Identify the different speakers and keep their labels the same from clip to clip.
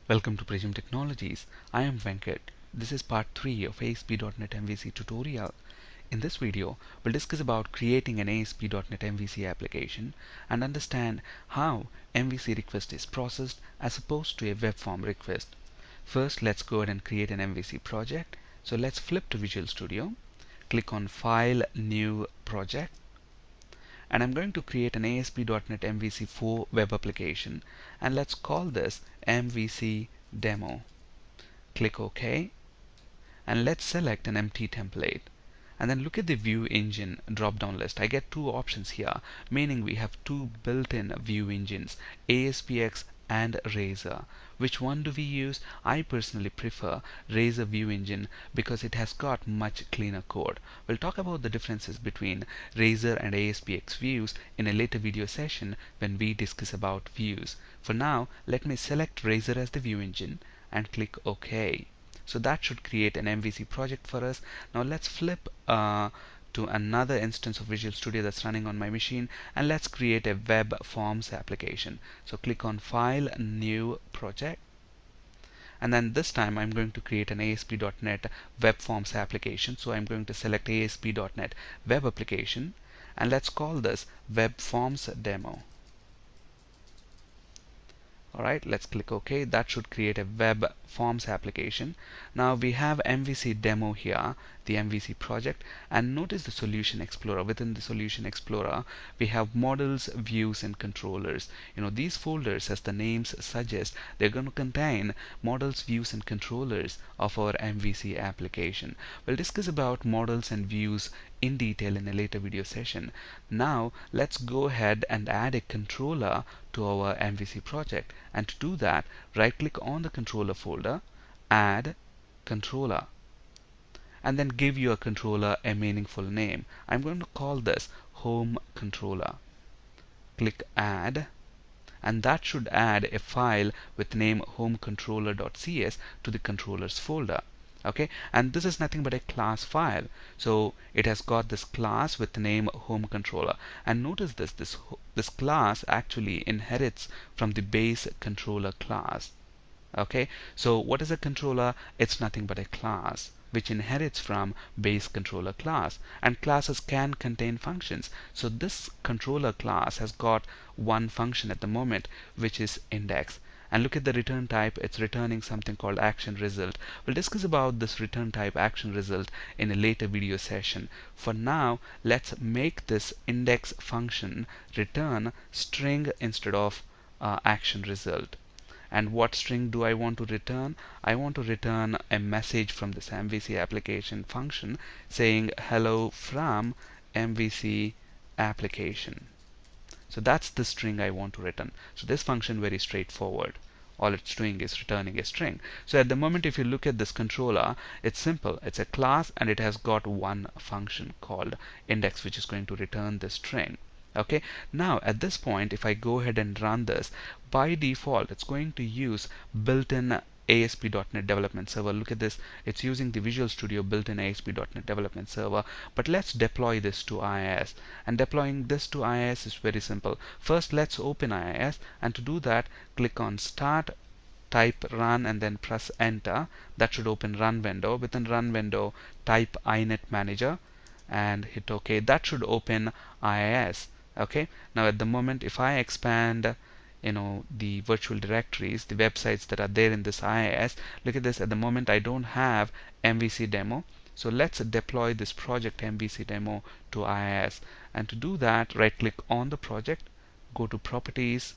Speaker 1: Welcome to Prism Technologies. I am Venkat. This is part 3 of ASP.NET MVC tutorial. In this video, we'll discuss about creating an ASP.NET MVC application and understand how MVC request is processed as opposed to a web form request. First, let's go ahead and create an MVC project. So let's flip to Visual Studio, click on File, New Project, and I'm going to create an ASP.NET MVC4 web application, and let's call this MVC demo. Click OK, and let's select an empty template. And then look at the view engine drop down list. I get two options here, meaning we have two built-in view engines, ASPX and Razor. Which one do we use? I personally prefer Razor view engine because it has got much cleaner code. We'll talk about the differences between Razor and ASPX views in a later video session when we discuss about views. For now, let me select Razor as the view engine and click OK. So that should create an MVC project for us. Now let's flip to another instance of Visual Studio that's running on my machine, and let's create a web forms application. So click on File, New Project, and then this time I'm going to create an ASP.NET web forms application. So I'm going to select ASP.NET web application, and let's call this web forms demo. Alright, let's click OK. That should create a web forms application. Now we have MVC demo here, the MVC project, and notice the Solution Explorer. Within the Solution Explorer, we have models, views, and controllers. These folders, as the names suggest, they're going to contain models, views, and controllers of our MVC application. We'll discuss about models and views in detail in a later video session. Now let's go ahead and add a controller to our MVC project, and to do that, right click on the controller folder, add controller, and then give your controller a meaningful name. I'm going to call this home controller. Click add, and that should add a file with name homecontroller.cs to the controllers folder. Okay, and this is nothing but a class file, so it has got this class with the name home controller. And notice this class actually inherits from the base controller class. Okay, so what is a controller? It's nothing but a class which inherits from base controller class, and classes can contain functions. So this controller class has got one function at the moment, which is index. And look at the return type. It's returning something called action result. We'll discuss about this return type action result in a later video session. For now, let's make this index function return string instead of action result. And what string do I want to return? I want to return a message from this MVC application function saying hello from MVC application. So that's the string I want to return. So this function very straightforward. All it's doing is returning a string. So at the moment, if you look at this controller, it's simple. It's a class and it has got one function called index, which is going to return the string. Okay, now at this point, if I go ahead and run this, by default it's going to use built-in ASP.NET Development Server. Look at this, it's using the Visual Studio built-in ASP.NET Development Server. But let's deploy this to IIS, and deploying this to IIS is very simple. First, let's open IIS, and to do that, click on Start, type Run, and then press Enter. That should open Run window. Within Run window, type iNet Manager and hit OK. That should open IIS. Okay, now at the moment, if I expand the virtual directories, the websites that are there in this IIS, look at this. At the moment, I don't have MVC demo, so let's deploy this project MVC demo to IIS. And to do that, right click on the project, go to properties,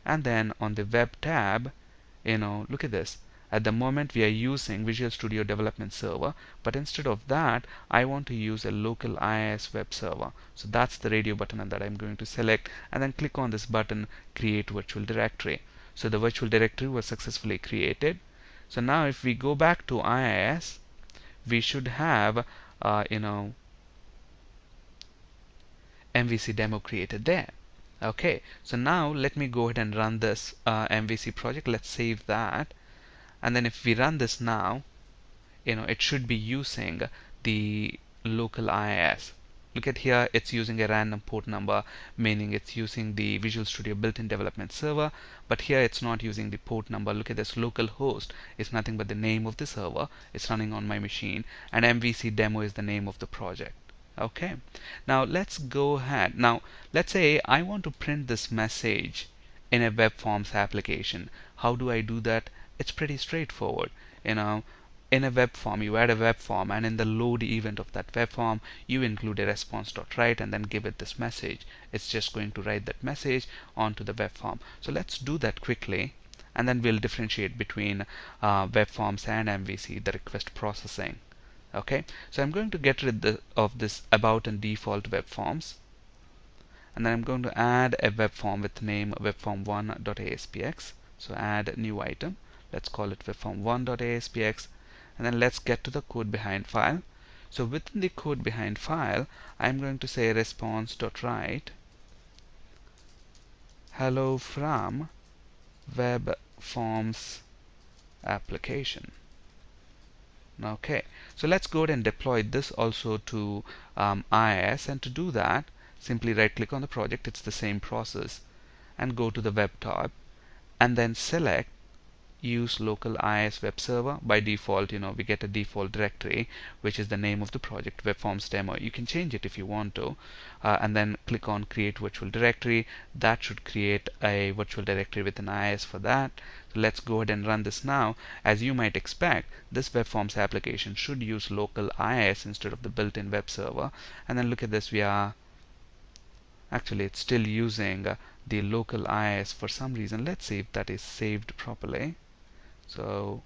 Speaker 1: and then on the web tab, look at this. At the moment, we are using Visual Studio Development Server, but instead of that, I want to use a local IIS web server. So that's the radio button that I'm going to select, and then click on this button, Create Virtual Directory. So the virtual directory was successfully created. So now if we go back to IIS, we should have MVC demo created there. Okay, so now let me go ahead and run this MVC project. Let's save that. And then if we run this now, it should be using the local IIS. look at here, it's using a random port number, meaning it's using the Visual Studio built-in development server. But here it's not using the port number. Look at this, local host is nothing but the name of the server. It's running on my machine, and MVC demo is the name of the project. Okay, now let's go ahead. Now let's say I want to print this message in a web forms application. How do I do that? It's pretty straightforward. You know, in a web form, you add a web form, and in the load event of that web form, you include a response.write and then give it this message. It's just going to write that message onto the web form. So let's do that quickly, and then we'll differentiate between web forms and MVC, the request processing. Okay, so I'm going to get rid of this about and default web forms, and then I'm going to add a web form with name webform1.aspx. So add new item. Let's call it webform1.aspx, and then let's get to the code behind file. So within the code behind file, I'm going to say response.write hello from web forms application. Okay, so let's go ahead and deploy this also to IIS, and to do that, simply right click on the project. It's the same process, and go to the web tab, and then select use local IIS web server. By default, we get a default directory, which is the name of the project, webforms demo. You can change it if you want to, and then click on create virtual directory. That should create a virtual directory within IIS for that. So let's go ahead and run this now. As you might expect, this webforms application should use local IIS instead of the built-in web server. And then look at this, actually it's still using the local IIS for some reason. Let's see if that is saved properly. So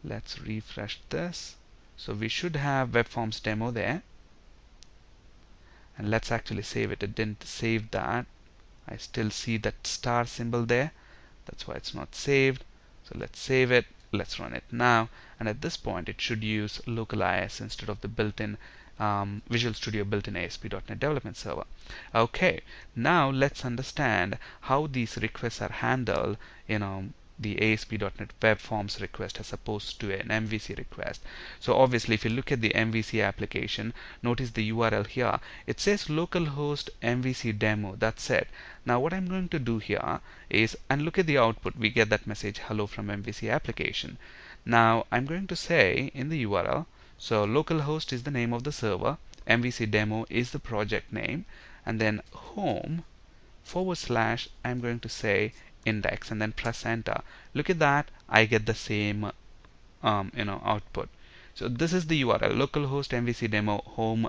Speaker 1: let's refresh this. So we should have web forms demo there, and let's actually save it. It didn't save that. I still see that star symbol there. That's why it's not saved. So let's save it. Let's run it now, and at this point it should use local IIS instead of the built-in Visual Studio built-in ASP.NET Development Server. Okay, now let's understand how these requests are handled the ASP.NET Web Forms request as opposed to an MVC request. So obviously, if you look at the MVC application, notice the URL here. It says localhost MVC demo. That's it. Now what I'm going to do here is, and look at the output, we get that message hello from MVC application. Now I'm going to say in the URL, so localhost is the name of the server, MVC demo is the project name, and then home / I'm going to say index, and then press enter. Look at that, I get the same output. So this is the URL, localhost MVC demo home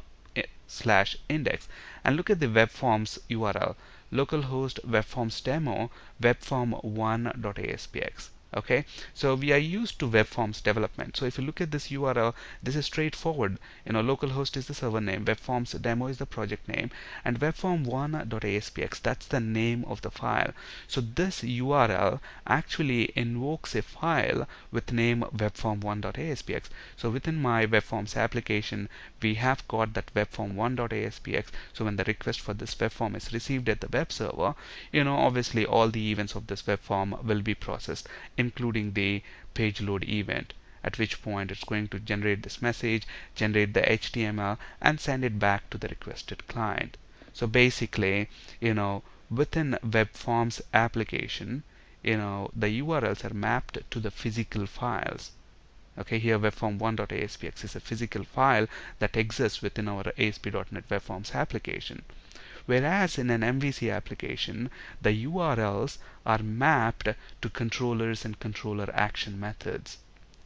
Speaker 1: /index, and look at the web forms URL, localhost web forms demo webform1.aspx. Okay, so we are used to web forms development. So if you look at this URL, this is straightforward. Localhost is the server name, web forms demo is the project name, and webform1.aspx, that's the name of the file. So this URL actually invokes a file with name webform1.aspx. So within my web forms application, we have got that webform1.aspx. So when the request for this web form is received at the web server, obviously all the events of this web form will be processed, including the page load event, at which point it's going to generate this message, generate the HTML, and send it back to the requested client. So basically, within web forms application, the URLs are mapped to the physical files. Okay, here webform1.aspx is a physical file that exists within our ASP.NET Web Forms application. Whereas in an MVC application, the URLs are mapped to controllers and controller action methods.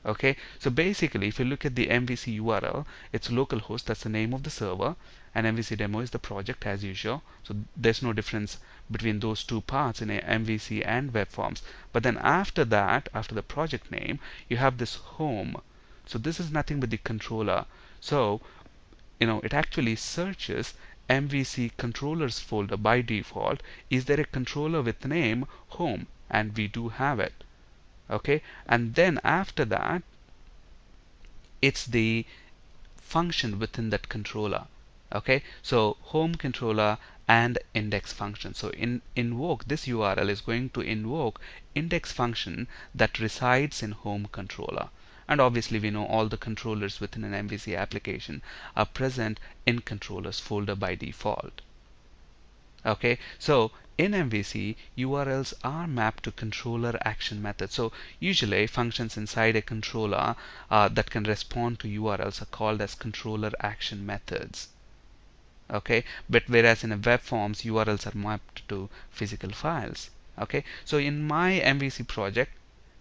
Speaker 1: Okay, so basically, if you look at the MVC URL, it's localhost, that's the name of the server, and MVC demo is the project as usual. So there's no difference between those two parts in a MVC and web forms. But then after that, after the project name, you have this home. So this is nothing but the controller. So it actually searches MVC controllers folder by default. Is there a controller with name home? And we do have it. Okay, and then after that, it's the function within that controller. Okay, so home controller and index function. So invoke, this URL is going to invoke index function that resides in home controller. And obviously we know all the controllers within an MVC application are present in controllers folder by default. Okay, so in MVC, URLs are mapped to controller action methods. So usually functions inside a controller that can respond to URLs are called as controller action methods. Okay, but whereas in a web forms, URLs are mapped to physical files. Okay, so in my MVC project,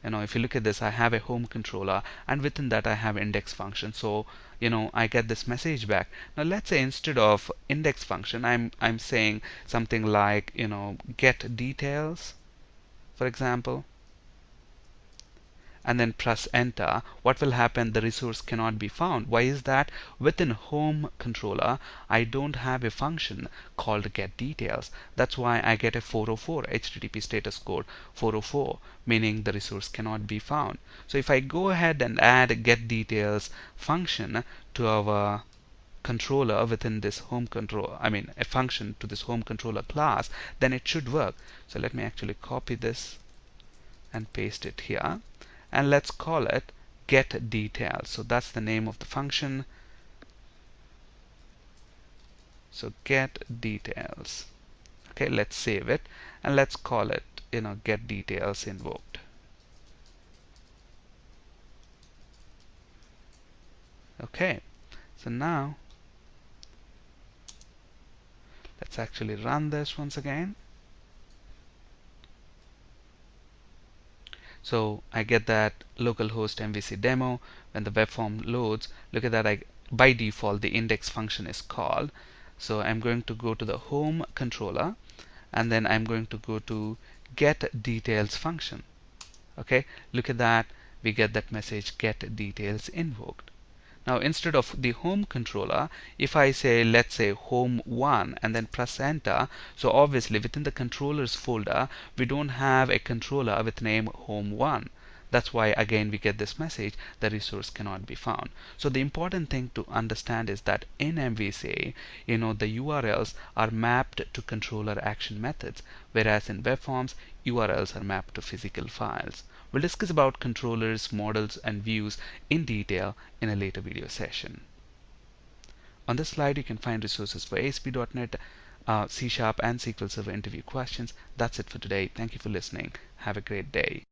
Speaker 1: if you look at this, I have a home controller, and within that I have index function. So I get this message back. Now let's say instead of index function, I'm saying something like get details, for example, and then press enter. What will happen? The resource cannot be found. Why is that? Within home controller, I don't have a function called get details. That's why I get a 404 HTTP status code 404, meaning the resource cannot be found. So if I go ahead and add get details function to our controller within this home control, a function to this home controller class, then it should work. So let me actually copy this and paste it here, and let's call it get details. So that's the name of the function. So get details. Okay, let's save it and let's call it get details invoked. Okay, so now let's actually run this once again. So I get that localhost MVC demo. When the web form loads, look at that, by default the index function is called. So I'm going to go to the home controller, and then I'm going to go to get details function. Okay, look at that, we get that message get details invoked. Now instead of the home controller, if I say, let's say home1 and then press enter, so obviously within the controllers folder we don't have a controller with name home1. That's why again we get this message, the resource cannot be found. So the important thing to understand is that in MVC, the URLs are mapped to controller action methods, whereas in web forms URLs are mapped to physical files. We'll discuss about controllers, models, and views in detail in a later video session. On this slide, you can find resources for ASP.NET, C# and SQL Server interview questions. That's it for today. Thank you for listening. Have a great day.